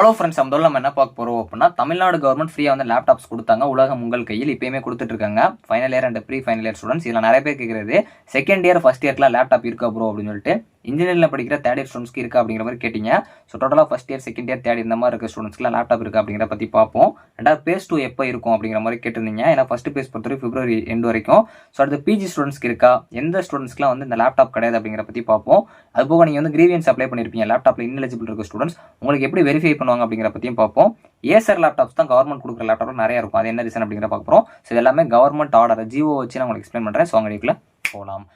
Hello friends, நம்ம என்ன பார்க்க போகிறோம் அப்படின்னா, தமிழ்நாடு கவர்மெண்ட் ஃப்ரீயாக வந்து லேப்டாப்ஸ் கொடுத்தாங்க. உலகம் உங்கள் கையில் இப்பயுமே கொடுத்துட்டு இருக்காங்க. Final year and pre final year students. இதில் நிறைய பேர் கேட்குறது, செகண்ட் இயர் ஃபர்ஸ்ட் இயர்க்குலாம் லேப்டாப் இருக்கா ப்ரோ அப்படின்னு சொல்லிட்டு. இன்ஜினியரில் படிக்கிற தேர்ட் இயர் ஸ்டூடெண்ட்ஸ்க்கு இருக்கா அப்படிங்கிற மாதிரி கேட்டிங்க. ஸோ டோட்டலாக first year, second year, third இந்த மாதிரி இருக்க ஸ்டூடெண்ட்ஸ்க்குலாம் லேப்டாப் இருக்கா அப்படிங்கிற பற்றி பார்ப்போம். ரெண்டாவது பேஸ் 2 எப்போ இருக்கும் அப்படிங்கிற மாதிரி கேட்டிருந்தீங்க. ஏன்னா ஃபர்ஸ்ட் பேஸ் பொறுத்தவரை பிப்ரவரி எண்ட் வரைக்கும். ஸோ அடுத்து பிஜி ஸ்டூடெண்ட்ஸ்க்கு இருக்கா, எந்த ஸ்டூடெண்ட்ஸ்க்குலாம் வந்து இந்த லேப்டாப் கிடையாது அப்படிங்கிற பற்றி பார்ப்போம். அதுபோக நீங்கள் வந்து கிரீவியன்ஸ் அப்ளை பண்ணியிருப்பீங்க, லேப்டாப்பில் இன்எலிஜிபிள் இருக்க ஸ்டூடெண்ட்ஸ், உங்களுக்கு எப்படி வெரிஃபை பண்ணுவாங்க அப்படிங்கிற பற்றியும் பார்ப்போம். ஏசர் லேப்டாப்ஸ் தான் கவர்மெண்ட் கொடுக்குற லேப்டாப் நிறைய இருக்கும். அது என்ன ரீசன் அப்படிங்கிற பார்க்க போகிறோம். ஸோ இது எல்லாமே கவர்மெண்ட் ஆர்டர் ஜிஓ வச்சு நான் உங்களுக்கு எக்ஸ்பிளைன் பண்ணுறேன். ஸோ அவங்க வீட்டில் போகலாம்.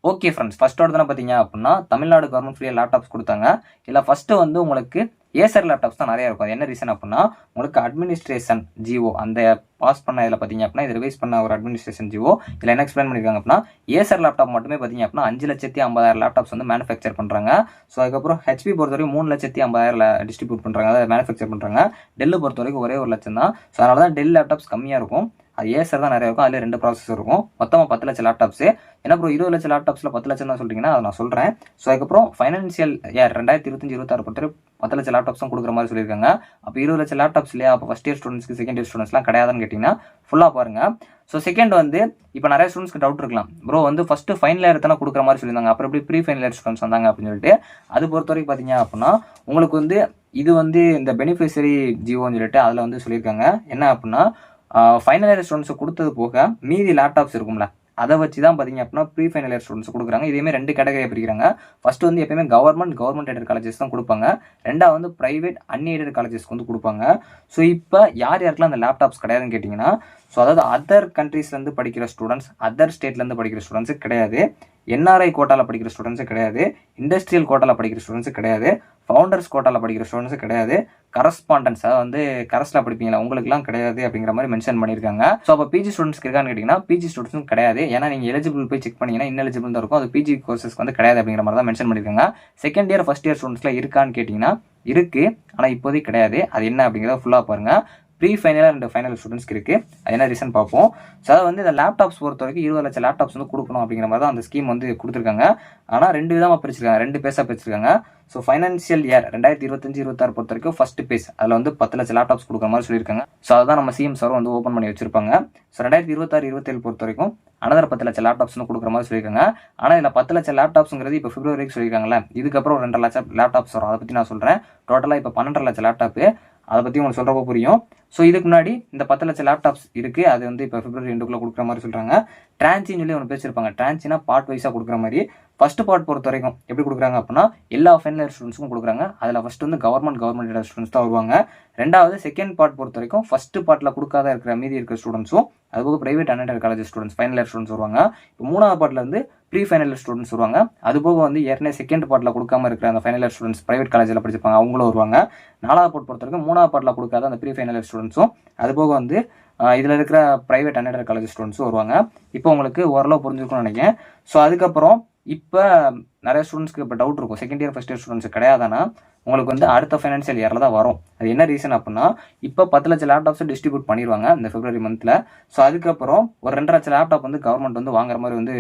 ஓகே ஃப்ரெண்ட்ஸ், ஃபர்ஸ்ட் ஆர்டர் தானே பார்த்தீங்க அப்படின்னா, தமிழ்நாடு கவர்மெண்ட் ஃப்ரீயாக லேப்டாப்ஸ் கொடுத்தாங்க. இல்லை ஃபர்ஸ்ட்டு வந்து உங்களுக்கு ஏசர் லேப்டாப்ஸ் தான் நிறைய இருக்கும். அது என்ன ரீசன் அப்படின்னா, உங்களுக்கு அட்மினிஸ்ட்ரேஷன் ஜிஓ அந்த பாஸ் பண்ண இதில் பார்த்தீங்க அப்படின்னா, இது ரிவைஸ் பண்ண ஒரு அட்மினிஸ்ட்ரேஷன் ஜிஓ இதில் என்ன எக்ஸ்பிளைன் பண்ணியிருக்காங்க அப்படின்னா, ஏசர் லேப்டாப் மட்டுமே பார்த்தீங்க அப்படின்னா 5,50,000 லேப்டாப்ஸ் வந்து மேனுஃபேக்சர் பண்ணுறாங்க. ஸோ அதுக்கப்புறம் ஹெச்பி பொறுத்தவரைக்கும் 3,50,000 டிஸ்ட்ரிபியூட் பண்ணுறாங்க, அதாவது மேனுஃபேக்சர் பண்ணுறாங்க. டெல்லு பொறுத்த வரைக்கும் ஒரே 1,00,000 தான். ஸோ அதனால தான் டெல் லேப்டாப்ஸ் கம்மியாக இருக்கும். அது ஏசர் தான் நிறைய இருக்கும். அதில் 2 ப்ராசஸர் இருக்கும். மொத்தமாக 10 லட்சம் லேப்டாப்ஸ். ஏன்னா அப்புறம் 20 லட்சம் லேப்டாப்ஸில் 10 லட்சம் தான் சொல்லிட்டீங்கன்னா அதை நான் சொல்கிறேன். ஸோ அதுக்கப்புறம் ஃபைனான்சியல் இயர் 2025-26 பொறுத்தவரை 10 லட்சம் லேப்டாப்ஸும் கொடுக்குற மாதிரி சொல்லியிருக்காங்க. அப்போ 20 லட்சம் லேப்டாப்ஸ் இல்லையா, அப்போ ஃபஸ்ட் இயர் ஸ்டூடெண்ட்ஸ்க்கு செகண்ட் இயர் ஸ்டூடெண்ட்ஸ்லாம் கிடையாதுன்னு கேட்டிங்கன்னா ஃபுல்லாக பாருங்கள். ஸோ செகண்ட் வந்து இப்போ நிறைய ஸ்டூடெண்ட்ஸ்க்கு டவுட் இருக்கலாம், ப்ரோ வந்து ஃபஸ்ட்டு ஃபைனல் இயர் தானே கொடுக்குற மாதிரி சொல்லியிருந்தாங்க, அப்புறம் எப்படி ப்ரீ ஃபைனல் இயர் ஸ்டூடெண்ட்ஸ் வந்தாங்க அப்படின்னு சொல்லிட்டு. அது பொறுத்த வரைக்கும் பார்த்தீங்க அப்படின்னா, உங்களுக்கு வந்து இது வந்து இந்த பெனிஃபிஷரி ஜிஓன்னு சொல்லிட்டு அதில் வந்து சொல்லியிருக்காங்க. என்ன அப்படின்னா, ஃபைனல் இயர் ஸ்டூடெண்ட்ஸ் கொடுத்தது போக மீதி லேப்டாப்ஸ் இருக்கும்ல, அதை வச்சு தான் பார்த்தீங்க அப்படின்னா ப்ரீ ஃபைனல் இயர் ஸ்டூடெண்ட்ஸ் கொடுக்குறாங்க. இதேமே 2 கேட்டகரியாக பிரிக்கிறாங்க. ஃபர்ஸ்ட் வந்து எப்பயுமே கவர்மெண்ட் எய்டட் காலேஜஸ் தான் கொடுப்பாங்க. ரெண்டாவது வந்து பிரைவேட் அன்எய்டட் காலேஜஸ்க்கு வந்து கொடுப்பாங்க. ஸோ இப்போ யாருக்கெல்லாம் அந்த லேப்டாப்ஸ் கிடையாதுன்னு கேட்டிங்கன்னா, ஸோ அதாவது அதர் கண்ட்ரீஸ்லேருந்து படிக்கிற ஸ்டூடெண்ட்ஸ், அதர் ஸ்டேட்லேருந்து படிக்கிற ஸ்டூடெண்ட்ஸு கிடையாது, என்ஆர்ஐ கோட்டாவில் படிக்கிற ஸ்டூடெண்ட்ஸு கிடையாது, இண்டஸ்ட்ரியல் கோட்டாவில் படிக்கிற ஸ்டூடெண்ட்ஸு கிடையாது, ஃபவுண்டர்ஸ் கோட்டாவில் படிக்கிற ஸ்டூடெண்ட்ஸு கிடையாது, கரஸ்பாண்டன்ஸ் அதாவது வந்து கரஸ்ல படிப்பீங்களா உங்களுக்குலாம் கிடையாது அப்படிங்கிற மாதிரி மென்ஷன் பண்ணியிருக்காங்க. ஸோ அப்போ பிஜி ஸ்டூடெண்ட்ஸ்க்கு இருக்கான்னு கேட்டிங்கன்னா, பிஜி ஸ்டூடெண்ட்ஸும் கிடையாது. ஏன்னா நீங்கள் எலிஜிபிள் போய் செக் பண்ணிங்கன்னா இன்எலிஜிபிள் தான் இருக்கும். அது பிஜி கோர்சஸ்க்கு வந்து கிடையாது அப்படிங்கிற மாதிரி தான் மென்ஷன் பண்ணியிருக்காங்க. செகண்ட் இயர் ஃபர்ஸ்ட் இயர் ஸ்டூடெண்ட்ஸ்லாம் இருக்கான்னு கேட்டிங்கன்னா இருக்குது, ஆனால் இப்போதைக்கு கிடையாது. அது என்ன அப்படிங்கிறத ஃபுல்லாக பாருங்கள். ப்ரீ ஃபைனல் அண்ட் ஃபைனல் ஸ்டூடெண்ட்ஸ்க்கு இருக்குது. அது என்ன ரீசன் பார்ப்போம். ஸோ அதை வந்து இந்த லேப்டாப்ஸ் பொறுத்த வரைக்கும் 20 லட்சம் லேப்டாப்ஸ் வந்து கொடுக்கணும் அப்படிங்கிற மாதிரி தான் அந்த ஸ்கீம் வந்து கொடுத்துருக்காங்க. ஆனால் 2 விதமாக பிரிச்சிருக்காங்க, 2 பேஸாக பிரிச்சிருக்காங்க. ஸோ ஃபைனான்சியல் இயர் 2025-26 பொறுத்த வரைக்கும் ஃபர்ஸ்ட் பேஸ் அதில் வந்து 10 லட்சம் லேப்டாப்ஸ் கொடுக்குற மாதிரி சொல்லியிருக்காங்க. ஸோ அதுதான் நம்ம சிஎம் சார் வந்து ஓப்பன் பண்ணி வச்சிருப்பாங்க. ஸோ 2026-27 பொறுத்த வரைக்கும் அனதர் 10 லட்சம் லேப்டாப்ஸ் வந்து கொடுக்குற மாதிரி சொல்லியிருக்காங்க. ஆனால் இதில் 10 லட்சம் லேப்டாப்ஸுங்கிறது இப்போ பிப்ரவரிக்கு சொல்லியிருக்காங்களே, இதுக்கப்புறம் 2.5 லட்சம் லேப்டாப்ஸ் வரும். அதை பற்றி நான் சொல்கிறேன். டோட்டலாக இப்போ 12.5 லட்சம் லேப்டாப்பு, அதை பற்றி உங்களுக்கு சொல்கிறப்ப புரியும். ஸோ இதுக்கு முன்னாடி இந்த 10 லட்சம் லேப்டாப்ஸ் இருக்குது, அது வந்து இப்போ பிப்ரவரி 2க்குள்ளே கொடுக்குற மாதிரி சொல்கிறாங்க. ட்ரான்சின்னு சொல்லி ஒன்று பேசியிருப்பாங்க. ட்ரான்சினா பார்ட் வைஸாக கொடுக்குற மாதிரி. ஃபர்ஸ்ட் பார்ட் பொறுத்த வரைக்கும் எப்படி கொடுக்குறாங்க அப்படின்னா, எல்லா ஃபைனல் இயர் ஸ்டூடெண்ட்ஸுக்கும் கொடுக்குறாங்க. அதில் ஃபர்ஸ்ட் வந்து கவர்மெண்ட் ஸ்டூடெண்ட்ஸ் தான் வருவாங்க. ரெண்டாவது செகண்ட் பார்ட் பொறுத்த வரைக்கும் ஃபர்ஸ்ட் பார்ட்டில் கொடுக்காத இருக்கிற மீதி இருக்கிற ஸ்டூடெண்ட்ஸும், அதுபோக private unaided college students final year students வருவாங்க. இப்போ 3வது பார்ட்டில் வந்து ப்ரீ ஃபைனல் இயர் ஸ்டூடெண்ட்ஸ் வருவாங்க. அதுபோக வந்து ஏற்கனவே செகண்ட் பார்ட்டில் கொடுக்காம இருக்கிற அந்த ஃபைனல் இயர் ஸ்டூடெண்ட்ஸ் பிரைவேட் காலேஜில் படிச்சிருப்பாங்க, அவங்களும் வருவாங்க. 4வது பார்ட் பொறுத்த வரைக்கும் 3வது பார்ட்டில் கொடுக்காத அந்த ப்ரீ ஃபைனல் இயர் ஸ்டூடெண்ட்ஸும், அதுபோக வந்து இதில் இருக்கிற பிரைவேட் அன்எய்டட் காலேஜ் ஸ்டூடெண்ட்ஸும் வருவாங்க. இப்போ உங்களுக்கு ஓரளவு புரிஞ்சுக்கணும்னு நினைக்கிறேன். ஸோ அதுக்கப்புறம் இப்போ நிறைய ஸ்டூடெண்ட்ஸ்க்கு இப்போ டவுட் இருக்கும், second year first year students கிடையாதுன்னா உங்களுக்கு வந்து அடுத்த ஃபைனான்சியல் இயரில் தான் வரும். அது என்ன ரீசன் அப்படின்னா, இப்போ 10 லட்சம் லேப்டாப்ஸை டிஸ்ட்ரிபியூட் பண்ணிடுவாங்க இந்த பிப்ரவரி மந்தில். ஸோ அதுக்கப்புறம் ஒரு 2.5 லட்சம் லேப்டாப் வந்து கவர்மெண்ட் வந்து வாங்குற மாதிரி வந்து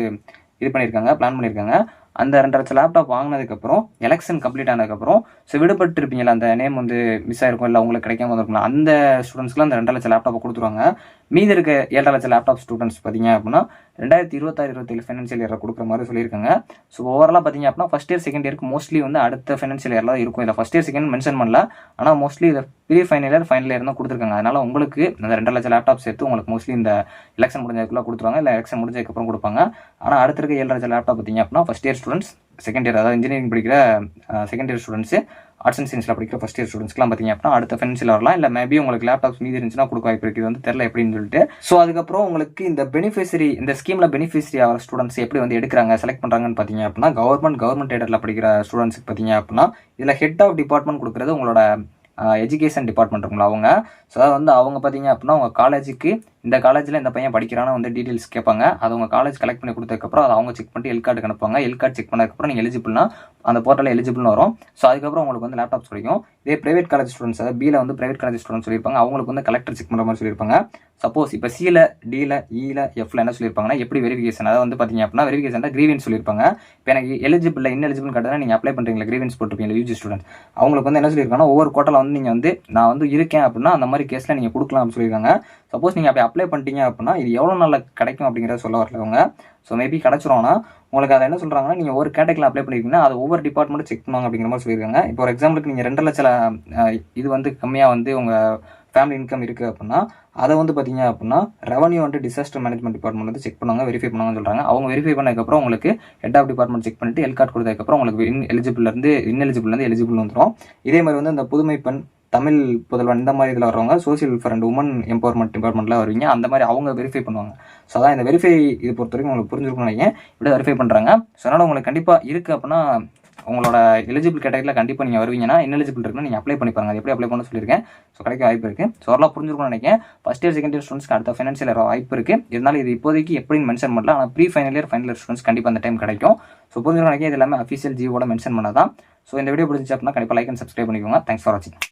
இது பண்ணியிருக்காங்க, பிளான் பண்ணியிருக்காங்க. அந்த 2.5 லட்சம் லேப்டாப் வாங்கினதுக்கப்புறம் எலெக்ஷன் கம்ப்ளீட் ஆனதுக்கப்புறம் ஸோ விடுபட்டு இருப்பீங்களா, அந்த நேம் வந்து மிஸ் ஆயிருக்கும், இல்லை உங்களுக்கு கிடைக்காம வந்துருக்குங்களா, அந்த ஸ்டூடெண்ட்ஸ்க்குலாம் அந்த 2.5 லட்சம் லேப்டாப்பை கொடுத்துருவாங்க. மீதி இருக்க 7.5 லட்சம் லேப்டாப் ஸ்டூடெண்ட்ஸ் பார்த்தீங்க அப்படின்னா 2026-27 ஃபைனான்சியல் இயரில் கொடுக்குற மாதிரி சொல்லியிருக்காங்க. ஸோ ஓவராலாக பார்த்தீங்க அப்படின்னா ஃபர்ஸ்ட் இயர் செகண்ட் இயருக்கு மோஸ்ட்லி வந்து அடுத்த ஃபைனான்சியல் இயரில் தான் இருக்கும். இல்லை ஃபர்ஸ்ட் இயர் செகண்ட் மென்ஷன் பண்ணல, ஆனால் மோஸ்ட்லி இதை ப்ரீ ஃபைனல் இயர் தான் கொடுத்துருக்காங்க. அதனால் உங்களுக்கு அந்த 2.5 லட்சம் லேப்டாப் சேர்த்து உங்களுக்கு மோஸ்ட்லி இந்த எலெக்ஷன் முடிஞ்சதுக்குள்ளே கொடுத்துருவாங்க, இல்லை எலெக்ஷன் முடிஞ்சதுக்கப்புறம் கொடுப்பாங்க. ஆனால் அடுத்த இருக்க 7.5 லட்சம் லேப்டாப் பார்த்தீங்க அப்படின்னா first year students, second year அதாவது இன்ஜினியரிங் படிக்கிற second year students, arts and சயின்ஸில் படிக்கிற ஃபர்ஸ்ட் இயர் ஸ்டூடெண்ட்ஸ்லாம் பார்த்தீங்க அப்படின்னா அடுத்த ஃபைனான்சியல் வரலாம். இல்லை மேபி உங்களுக்கு லேப்டாப்ஸ் மீதி இருந்துச்சுன்னா கொடுக்க வாய்ப்பு இருக்குது, வந்து தெரியல எப்படின்னு சொல்லிட்டு. ஸோ அதுக்கப்புறம் உங்களுக்கு இந்த பெனிஃபிஷரி, இந்த ஸ்கீமில் பெனிஃபிஷரி ஆகிற ஸ்டூடெண்ட்ஸ் எப்படி வந்து எடுக்கிறாங்க, செலக்ட் பண்ணுறாங்கன்னு பார்த்தீங்க அப்படின்னா, கவர்மெண்ட் எய்டடில் படிக்கிற ஸ்டூடெண்ட்ஸுக்கு பார்த்தீங்க அப்படின்னா இதில் ஹெட் ஆஃப் டிபார்ட்மெண்ட் கொடுக்குறது உங்களோட எஜுகேஷன் டிபார்ட்மெண்ட் இருக்குங்களா அவங்க. ஸோ அதாவது வந்து அவங்க பார்த்தீங்க அப்படின்னா உங்கள் காலேஜுக்கு இந்த காலேஜில் இந்த பையன் படிக்கிறான்னு வந்து டீட்டெயில்ஸ் கேட்பாங்க. அது உங்கள் காலேஜ் கலெக்ட் பண்ணி கொடுத்ததுக்கப்புறம் அதை அவங்க செக் பண்ணிட்டு எல்கார்டுக்கு அனுப்புவாங்க. எல்கார்டு செக் பண்ணதுக்கப்புறம் நீங்கள் எலிஜிபிள்னா அந்த போர்ட்டலில் எலிஜிபிள்னு வரும். ஸோ அதுக்கப்புறம் உங்களுக்கு வந்து லேப்டாப்ஸ் கிடைக்கும். இதே பிரைவேட் காலேஜ் ஸ்டூடெண்ட்ஸ், அதாவது பியில் வந்து பிரைவேட் காலேஜ் ஸ்டூடெண்ட்ஸ் சொல்லியிருப்பாங்க, அவங்களுக்கு வந்து கலெக்டர் செக் பண்ணுற மாதிரி சொல்லியிருப்பாங்க. சப்போஸ் இப்போ சியில், டியில், இயில், எஃப்ல என்ன சொல்லியிருப்பாங்கன்னா எப்படி வெரிஃபிகேஷன், அதாவது வந்து பார்த்தீங்க அப்படின்னா வெரிஃபிகேஷன் கிரீவன்ஸ் சொல்லியிருப்பாங்க. இப்போ எனக்கு எலிஜிபிள் இன்எலிஜிபிள் காட்டுறதா நீங்கள் அப்ளை பண்ணுறீங்களா, கிரீவன்ஸ் போட்டுருப்பீங்க யூஜி ஸ்டூடெண்ட்ஸ், அவங்களுக்கு வந்து என்ன சொல்லியிருக்காங்கன்னா ஒவ்வொரு கோட்டாவில் வந்து நீங்கள் வந்து நான் வந்து இருக்கேன் அப்படின்னா அந்த மாதிரி கேஸில் நீங்கள் கொடுக்கலாம் அப்படின்னு சொல்லியிருக்காங்க. சப்போஸ் நீங்கள் அப்படி அப்ளை பண்ணிட்டீங்க அப்படின்னா இது எவ்வளோ நாளில் கிடைக்கும் அப்படிங்கிறத சொல்ல வரல அவங்க. ஸோ மேபி கிடச்சிரும்னா உங்களுக்கு அதை என்ன சொல்கிறாங்கன்னா நீங்கள் ஒரு கேட்டகரியில் அப்ளை பண்ணியிருக்கீங்கன்னா அது ஒவ்வொரு டிபார்ட்மெண்ட்டும் செக் பண்ணுவாங்க அப்படிங்கிற மாதிரி சொல்லியிருக்காங்க. இப்போ ஒரு எக்ஸாம்பிளுக்கு நீங்கள் 2 லட்சம் இது வந்து கம்மியாக வந்து உங்கள் ஃபேமிலி இன்கம் இருக்குது அப்படின்னா அதை வந்து பார்த்தீங்க அப்படின்னா ரெவன்யூ வந்து டிசாஸ்டர் மேனேஜ்மெண்ட் டிபார்ட்மெண்ட் வந்து செக் பண்ணுவாங்க, வெரிஃபை பண்ணுவாங்கன்னு சொல்கிறாங்க. அவங்க வெரிஃபை பண்ணதுக்கப்புறம் உங்களுக்கு ஹெட் ஆஃப் டிபார்ட்மெண்ட் செக் பண்ணிட்டு எல்கார்டு கொடுத்ததுக்கப்புறம் உங்களுக்கு இன்னெலிஜிபிள்லேருந்து எலிஜிபிள் வந்துடும். இதே மாதிரி வந்து இந்த புதுமை பெண், தமிழ் புதல்வன் இந்த மாதிரி இதில் வரவங்க social welfare and women empowerment டிபார்ட்மெண்ட்டில் வருவீங்க. அந்த மாதிரி அவங்க வெரிஃபை பண்ணுவாங்க. ஸோ அதான் இந்த வெரிஃபை இது பொறுத்த வரைக்கும் உங்களுக்கு புரிஞ்சிருக்கும்னு நினைக்கிறேன். இப்படி வெரிஃபை பண்ணுறாங்க. ஸோ அதனால் உங்களுக்கு கண்டிப்பாக இருக்குது அப்படின்னா உங்களோட எலிஜிபிள் கேட்டகரியில் கண்டிப்பாக நீங்கள் வருவீங்கன்னா இன்எலிஜிபிள் இருக்குன்னா நீங்கள் அப்ளை பண்ணி பாருங்க. அது எப்படி அப்ளை பண்ண சொல்லியிருக்கேன். ஸோ கிடைக்க வாய்ப்பு இருக்குது. ஸோ அதெல்லாம் புரிஞ்சிருக்கும்னு நினைக்கிறேன். ஃபஸ்ட் இயர் செகண்ட் இயர் ஸ்டூடெண்ட்ஸ்க்கு அடுத்த ஃபைனான்ஷியல் இயர் வாய்ப்பு இருக்குது. இருந்தாலும் இது இப்போதைக்கு எப்படின்னு மென்ஷன் பண்ணல. ஆனால் ப்ரீ ஃபைனல் இயர் ஸ்டூடெண்ட்ஸ் கண்டிப்பாக அந்த டைம் கிடைக்கும். ஸோ புரிஞ்சிருக்கும் நினைக்கிறேன். இது எல்லாமே அஃபிஷியல் ஜியோட மென்ஷன் பண்ணதான். ஸோ இந்த வீடியோ பிடிச்சிச்சு அப்படின்னா கண்டிப்பாக லைக் அண்ட் சப்ஸ்கிரைப் பண்ணிக்கோங்க. தேங்க்ஸ் ஃபார் வாட்சிங்.